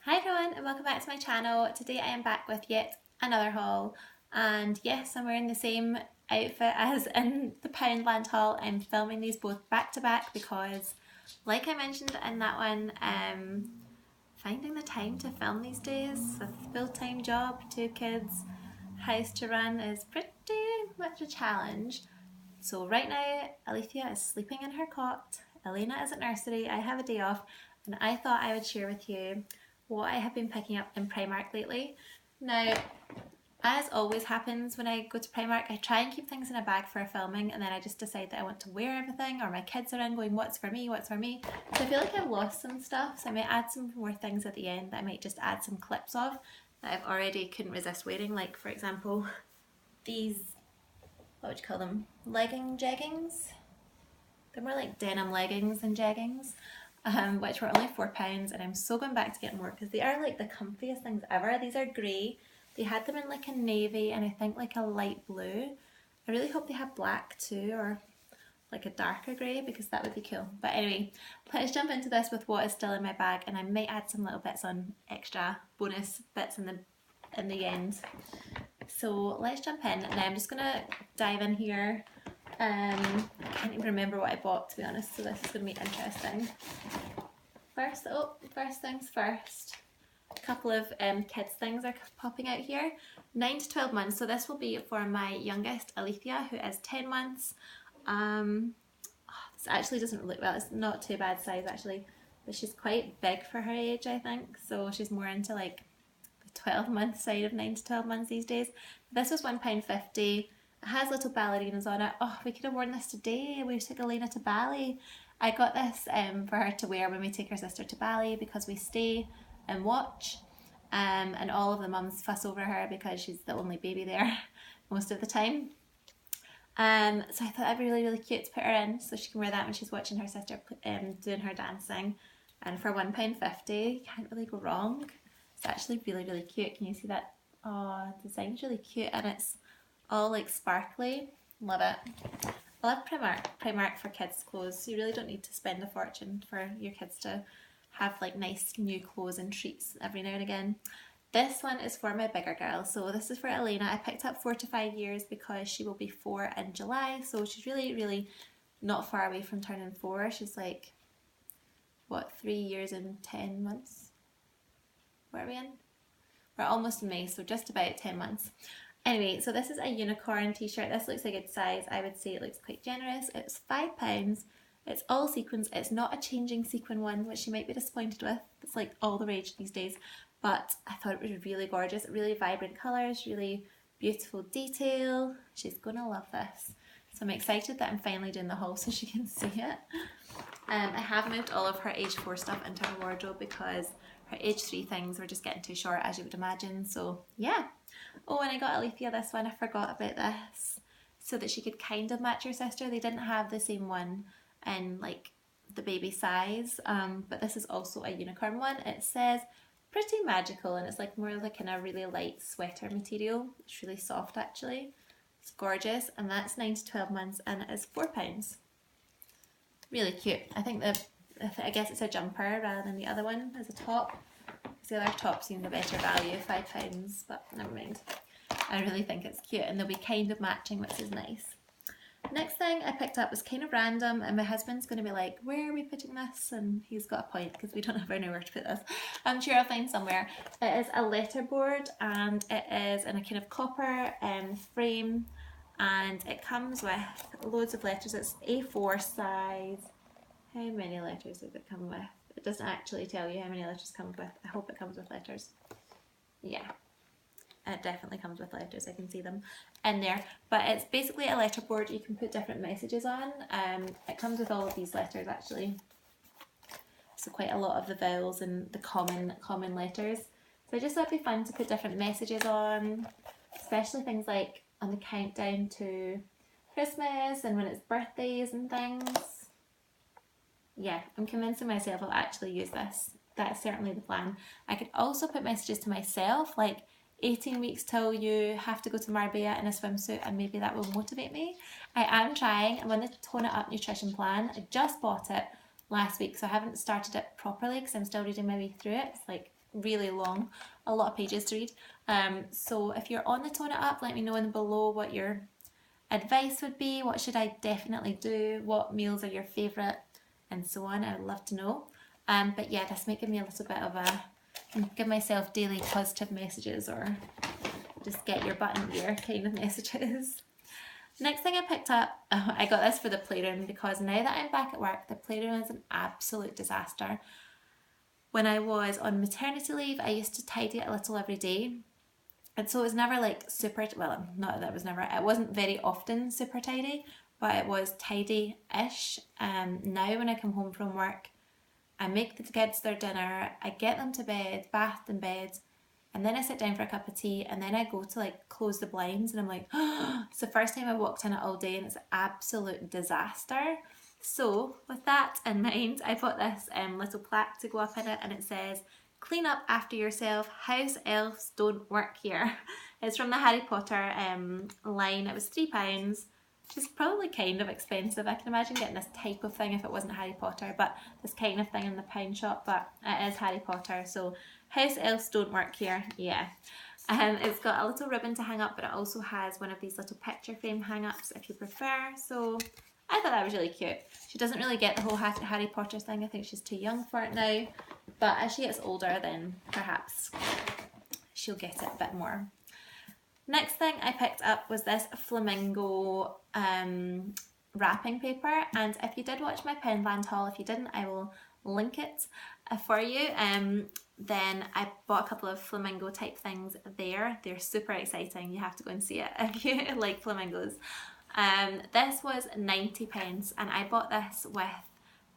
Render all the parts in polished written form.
Hi everyone and welcome back to my channel. Today I am back with yet another haul, and yes, I'm wearing the same outfit as in the Poundland haul. I'm filming these both back to back because, like I mentioned in that one, finding the time to film these days with a full-time job, 2 kids, house to run is pretty much a challenge. So right now Alethea is sleeping in her cot, Elena is at nursery, I have a day off, and I thought I would share with you what I have been picking up in Primark lately. Now, as always happens when I go to Primark, I try and keep things in a bag for filming, and then I just decide that I want to wear everything, or my kids are in going, what's for me, what's for me? So I feel like I've lost some stuff, so I might add some more things at the end that I might just add some clips of that I've already couldn't resist wearing, like for example, these, what would you call them, jeggings? They're more like denim leggings than jeggings. Which were only £4, and I'm so going back to get more because they are like the comfiest things ever. These are grey. They had them in like a navy and I think like a light blue. I really hope they have black too, or like a darker grey, because that would be cool. But anyway, let's jump into this with what is still in my bag, and I might add some little bits on, extra bonus bits in the end. So let's jump in. Now I'm just gonna dive in here. I can't even remember what I bought, to be honest, so this is going to be interesting. First things first, a couple of kids things are popping out here. 9 to 12 months, so this will be for my youngest, Alethea, who is 10 months. This actually doesn't look, well, it's not too bad size actually, but she's quite big for her age, I think, so she's more into like the 12-month side of 9 to 12 months these days. This was £1.50. It has little ballerinas on it. Oh, we could have worn this today. We took Elena to Bali. I got this for her to wear when we take her sister to Bali because we stay and watch, and all of the mums fuss over her because she's the only baby there most of the time. So I thought that'd be really, really cute to put her in so she can wear that when she's watching her sister doing her dancing. And for £1.50, you can't really go wrong. It's actually really, really cute. Can you see that? Oh, the design's really cute, and it's all like sparkly. Love it. I love Primark for kids clothes. You really don't need to spend a fortune for your kids to have like nice new clothes and treats every now and again. This one is for my bigger girl. So this is for Elena. I picked up 4 to 5 years because she will be 4 in July. So she's really, really not far away from turning 4. She's like, what, 3 years and 10 months? Where are we in? We're almost in May, so just about 10 months. Anyway, so this is a unicorn t-shirt. This looks a good size. I would say it looks quite generous. It's £5. It's all sequins. It's not a changing sequin one, which you might be disappointed with. It's like all the rage these days. But I thought it was really gorgeous. Really vibrant colours, really beautiful detail. She's going to love this. So I'm excited that I'm finally doing the haul so she can see it. I have moved all of her age 4 stuff into her wardrobe because her age 3 things were just getting too short, as you would imagine. So yeah. Oh, and I got Alethea this one. I forgot about this. So that she could kind of match her sister. They didn't have the same one in like the baby size, but this is also a unicorn one. It says pretty magical, and it's like more like in a really light sweater material. It's really soft actually. It's gorgeous, and that's 9 to 12 months, and it is £4. Really cute. I guess it's a jumper rather than the other one as a top. The other top seemed a better value, £5, but never mind. I really think it's cute, and they'll be kind of matching, which is nice. Next thing I picked up was kind of random, and my husband's going to be like, where are we putting this? And he's got a point because we don't ever know where to put this. I'm sure I'll find somewhere. It is a letterboard, and it is in a kind of copper frame, and it comes with loads of letters. It's A4 size. How many letters does it come with? It doesn't actually tell you how many letters come with. I hope it comes with letters. Yeah, it definitely comes with letters. I can see them in there. But it's basically a letterboard you can put different messages on. It comes with all of these letters actually. So quite a lot of the vowels and the common letters. So I just thought it'd be fun to put different messages on, especially things like on the countdown to Christmas and when it's birthdays and things. Yeah, I'm convincing myself I'll actually use this. That's certainly the plan. I could also put messages to myself, like 18 weeks till you have to go to Marbella in a swimsuit, and maybe that will motivate me. I am trying. I'm on the Tone It Up nutrition plan. I just bought it last week, so I haven't started it properly because I'm still reading my way through it. It's like really long, a lot of pages to read. So if you're on the Tone It Up, let me know in below what your advice would be. What should I definitely do? What meals are your favourite? And so on. I would love to know. But yeah, this might give me a little bit of a, give myself daily positive messages or just get your butt in gear kind of messages. Next thing I picked up, I got this for the playroom because now that I'm back at work, the playroom is an absolute disaster. When I was on maternity leave, I used to tidy it a little every day. And so it was never like super, well, not that it was never, it wasn't very often super tidy, but it was tidy-ish. Now when I come home from work, I make the kids their dinner, I get them to bed, bathed in bed, and then I sit down for a cup of tea, and then I go to like close the blinds, and I'm like, oh, it's the first time I walked in it all day, and it's an absolute disaster. So with that in mind, I put this little plaque to go up in it, and it says, "Clean up after yourself, house elves don't work here." It's from the Harry Potter line. It was £3, which is probably kind of expensive. I can imagine getting this type of thing if it wasn't Harry Potter, but this kind of thing in the pound shop, but it is Harry Potter, so house elves don't work here, yeah. It's got a little ribbon to hang up, but it also has one of these little picture frame hang-ups if you prefer, so I thought that was really cute. She doesn't really get the whole Harry Potter thing. I think she's too young for it now, but as she gets older, then perhaps she'll get it a bit more. Next thing I picked up was this flamingo wrapping paper, and if you did watch my Poundland haul, if you didn't, I will link it for you. Then I bought a couple of flamingo type things there. They're super exciting. You have to go and see it if you like flamingos. This was 90p, and I bought this with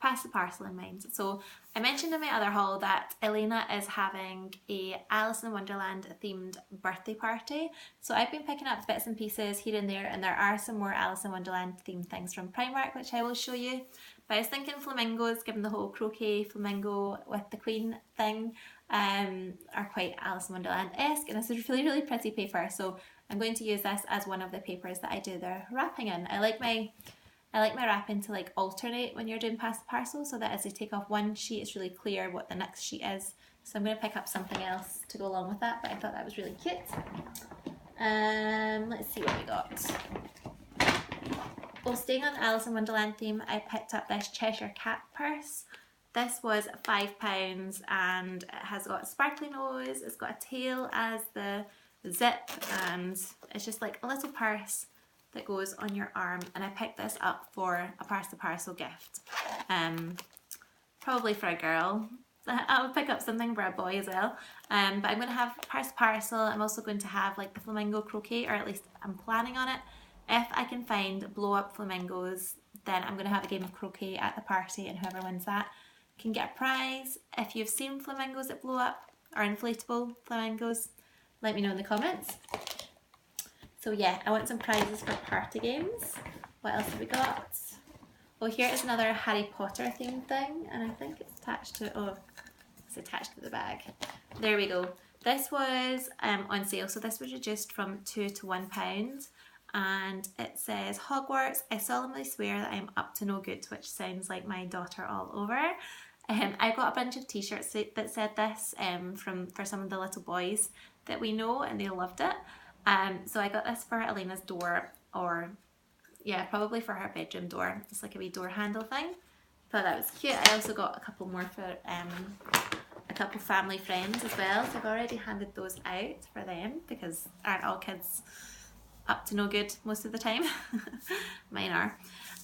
Pass the Parcel in mind. So I mentioned in my other haul that Elena is having a Alice in Wonderland themed birthday party. So I've been picking up bits and pieces here and there, and there are some more Alice in Wonderland themed things from Primark, which I will show you. But I was thinking flamingos, given the whole croquet flamingo with the queen thing, are quite Alice in Wonderland-esque, and this is really, really pretty paper. So I'm going to use this as one of the papers that I do the wrapping in. I like my wrapping to like alternate when you're doing Pass the Parcel, so that as you take off one sheet, it's really clear what the next sheet is. So I'm going to pick up something else to go along with that, but I thought that was really cute. Let's see what we got. Well, staying on the Alice in Wonderland theme, I picked up this Cheshire Cat purse. This was £5, and it has got a sparkly nose, it's got a tail as the zip, and it's just like a little purse that goes on your arm, and I picked this up for a Pass the Parcel gift. Probably for a girl. I'll pick up something for a boy as well. But I'm going to have Pass the Parcel. I'm also going to have like the flamingo croquet, or at least I'm planning on it. If I can find blow up flamingos, then I'm going to have a game of croquet at the party, and whoever wins that can get a prize. If you've seen flamingos that blow up, or inflatable flamingos, let me know in the comments. So yeah, I want some prizes for party games. What else have we got? Oh, here is another Harry Potter themed thing, and I think it's attached to, oh, it's attached to the bag. There we go. This was on sale, so this was reduced from £2 to £1, and it says, "Hogwarts, I solemnly swear that I am up to no good," which sounds like my daughter all over. I got a bunch of t-shirts that said this for some of the little boys that we know, and they loved it. So I got this for Elena's door, or yeah, probably for her bedroom door. It's like a wee door handle thing. Thought that was cute. I also got a couple more for a couple family friends as well. So I've already handed those out for them, because aren't all kids up to no good most of the time? Mine are.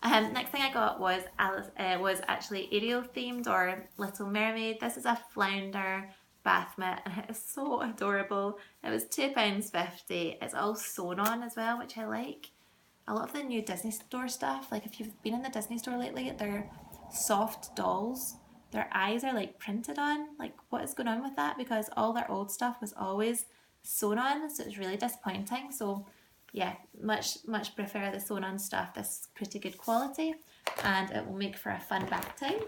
Next thing I got was actually Ariel themed, or Little Mermaid. This is a flounder bath mitt, and it is so adorable. It was £2.50. It's all sewn on as well, which I like. A lot of the new Disney store stuff, like if you've been in the Disney store lately, they're soft dolls. Their eyes are like printed on. Like, what is going on with that? Because all their old stuff was always sewn on, so it's really disappointing. So yeah, much prefer the sewn on stuff. This is pretty good quality, and it will make for a fun bath time.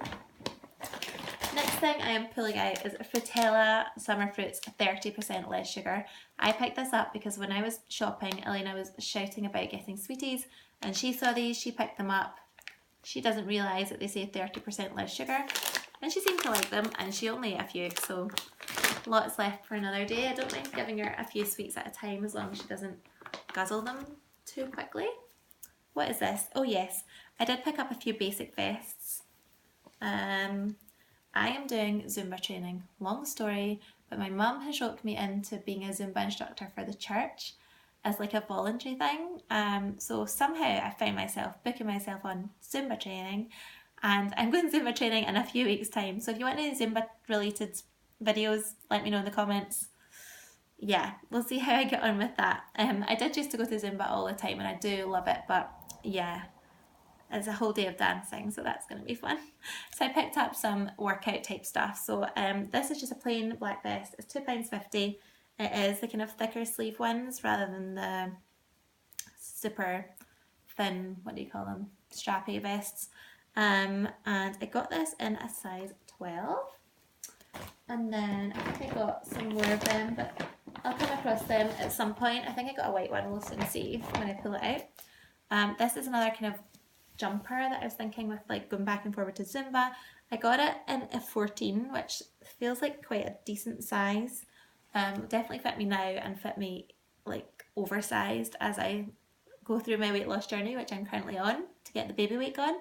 Next thing I am pulling out is Frutella Summer Fruits 30% less sugar. I picked this up because when I was shopping, Elena was shouting about getting sweeties, and she saw these, she picked them up. She doesn't realise that they say 30% less sugar, and she seemed to like them, and she only ate a few, so lots left for another day. I don't mind giving her a few sweets at a time as long as she doesn't guzzle them too quickly. What is this? Oh yes, I did pick up a few basic vests. I am doing Zumba training. Long story, but my mum has roped me into being a Zumba instructor for the church as like a voluntary thing. So somehow I found myself booking myself on Zumba training, and I'm going Zumba training in a few weeks' time. So if you want any Zumba related videos, let me know in the comments. Yeah, we'll see how I get on with that. I did used to go to Zumba all the time and I do love it, but yeah, it's a whole day of dancing, so that's going to be fun. So I picked up some workout type stuff. So this is just a plain black vest. It's £2.50. It is the kind of thicker sleeve ones rather than the super thin, what do you call them, strappy vests. And I got this in a size 12. And then I think I got some more of them, but I'll come across them at some point. I think I got a white one, we'll soon see when I pull it out. This is another kind of jumper that I was thinking with like going back and forward to Zumba. I got it in a 14, which feels like quite a decent size. Definitely fit me now and fit me like oversized as I go through my weight loss journey, which I'm currently on to get the baby weight gone.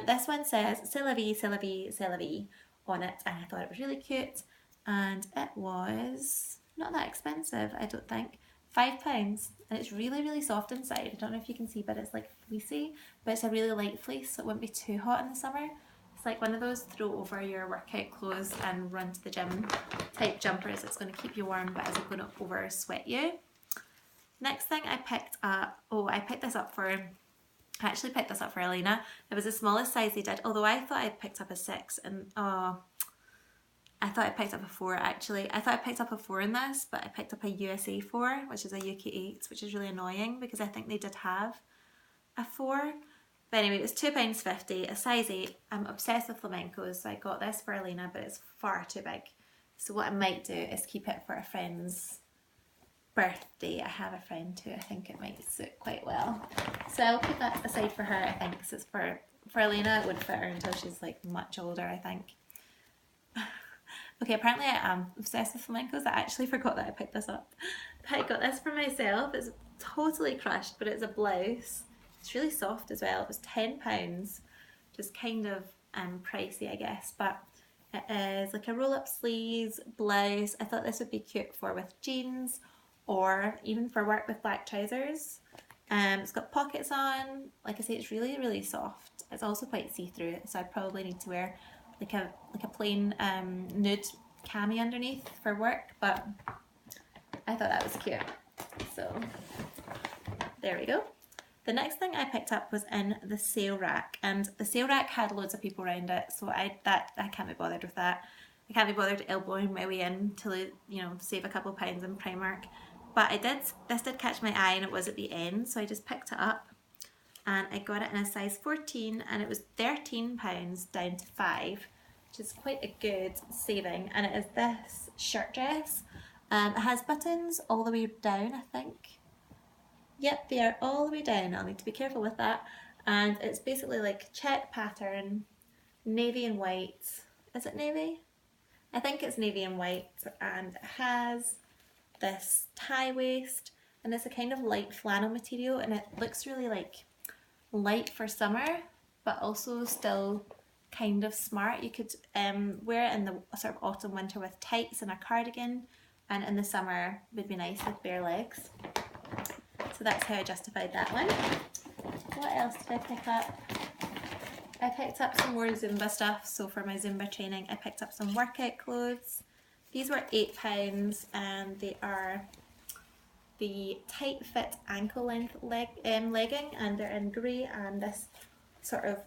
This one says C'est la vie, c'est la vie, c'est la vie on it, and I thought it was really cute, and it was not that expensive, I don't think. £5, and it's really, really soft inside. I don't know if you can see, but it's like fleecy, but it's a really light fleece, so it won't be too hot in the summer. It's like one of those throw over your workout clothes and run to the gym type jumpers. It's going to keep you warm, but isn't going to over sweat you. Next thing I picked up, I actually picked this up for Elena. It was the smallest size they did, although I thought I'd picked up a 6, and I thought I picked up a 4 actually. I thought I picked up a 4 in this, but I picked up a USA 4, which is a UK 8, which is really annoying because I think they did have a 4. But anyway, it was £2.50, a size 8. I'm obsessed with flamencos, so I got this for Elena, but it's far too big. So what I might do is keep it for a friend's birthday. I have a friend who I think it might suit quite well. So I'll put that aside for her, I think, because it's for Elena. It would fit her until she's like much older, I think. Okay, apparently I am obsessed with flamencos. I actually forgot that I picked this up. But I got this for myself. It's totally crushed, but it's a blouse. It's really soft as well. It was £10, just kind of pricey, I guess, but it is like a roll-up sleeves blouse. I thought this would be cute for with jeans or even for work with black trousers. It's got pockets on. Like I say, it's really, really soft. It's also quite see-through, so I probably need to wear like a plain nude cami underneath for work, but I thought that was cute. So there we go. The next thing I picked up was in the sale rack, and the sale rack had loads of people around it, so I can't be bothered with that. I can't be bothered elbowing my way in to, you know, save a couple pounds in Primark. But this did catch my eye, and it was at the end, so I just picked it up, and I got it in a size 14, and it was £13 down to 5, which is quite a good saving. And it is this shirt dress. It has buttons all the way down, I think. Yep, they are all the way down. I'll need to be careful with that. And it's basically like check pattern, navy and white. Is it navy? I think it's navy and white, and it has this tie waist, and it's a kind of light flannel material, and it looks really like light for summer, but also still kind of smart. You could wear it in the sort of autumn winter with tights and a cardigan, and in the summer would be nice with bare legs. So that's how I justified that one. What else did I pick up? I picked up some more Zumba stuff. So for my Zumba training, I picked up some workout clothes. These were £8, and they are the tight fit ankle length legging, and they're in grey and this sort of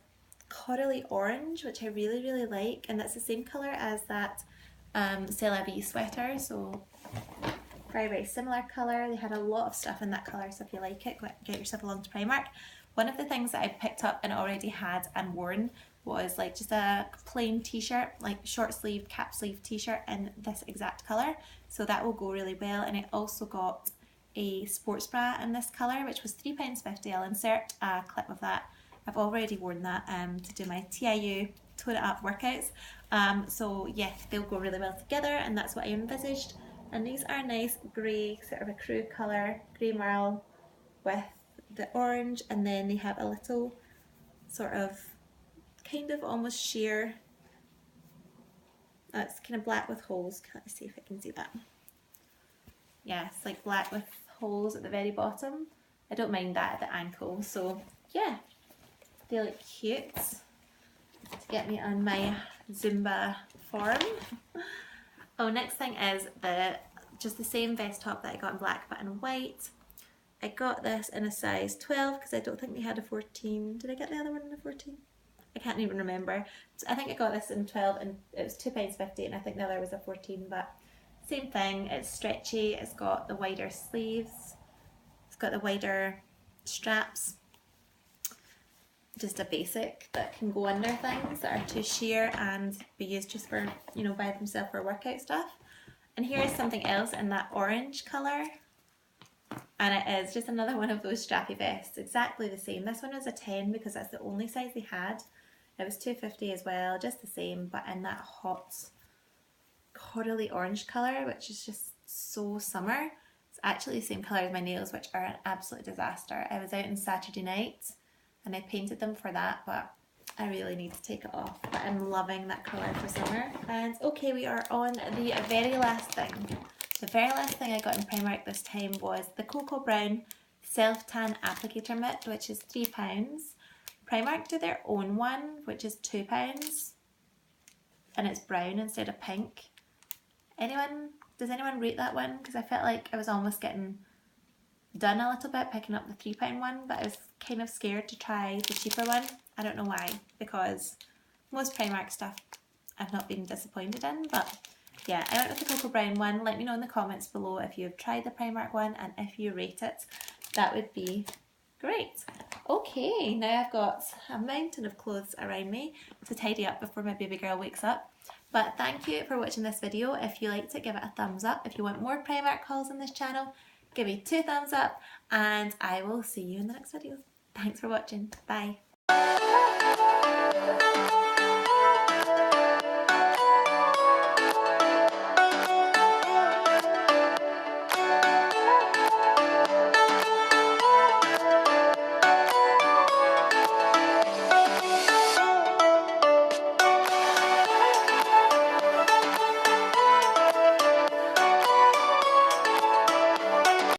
corally orange, which I really, really like, and that's the same colour as that C'est la vie sweater, so very, very similar colour. They had a lot of stuff in that colour, so if you like it, get yourself along to Primark. One of the things that I picked up and already had and worn was like just a plain t-shirt, like short sleeve, cap sleeve t-shirt in this exact colour, so that will go really well. And I also got a sports bra in this colour, which was £3.50. I'll insert a clip of that. I've already worn that to do my TIU tone it up workouts. So yeah, they'll go really well together, and that's what I envisaged. And these are nice grey, sort of a crew colour, grey marl with the orange, and then they have a little sort of kind of almost sheer, it's kind of black with holes. Can't see if I can see that. Yeah, it's like black with holes at the very bottom. I don't mind that at the ankle, so yeah, they look cute to get me on my Zumba form. Oh, next thing is just the same vest top that I got in black but in white. I got this in a size 12 because I don't think they had a 14. Did I get the other one in a 14? I can't even remember. So I think I got this in 12 and it was £2.50, and I think the other was a 14, but same thing. It's stretchy, it's got the wider sleeves, it's got the wider straps. Just a basic that can go under things that are too sheer and be used just for, you know, by themselves for workout stuff. And here is something else in that orange colour, and it is just another one of those strappy vests, exactly the same. This one was a 10 because that's the only size they had. It was £2.50 as well, just the same, but in that hot corally orange colour, which is just so summer. It's actually the same colour as my nails, which are an absolute disaster. I was out on Saturday night and I painted them for that, but I really need to take it off. But I'm loving that colour for summer. And okay, we are on the very last thing. The very last thing I got in Primark this time was the Cocoa Brown Self Tan Applicator Mitt, which is £3. Primark do their own one, which is £2, and it's brown instead of pink. Does anyone rate that one? Because I felt like I was almost getting done a little bit picking up the £3 one, but I was kind of scared to try the cheaper one. I don't know why, because most Primark stuff I've not been disappointed in, but yeah, I went with the Cocoa Brown one. Let me know in the comments below if you've tried the Primark one and if you rate it. That would be great. Okay, now I've got a mountain of clothes around me to tidy up before my baby girl wakes up. But thank you for watching this video. If you liked it, give it a thumbs up. If you want more Primark hauls on this channel, give me 2 thumbs up, and I will see you in the next video. Thanks for watching. Bye.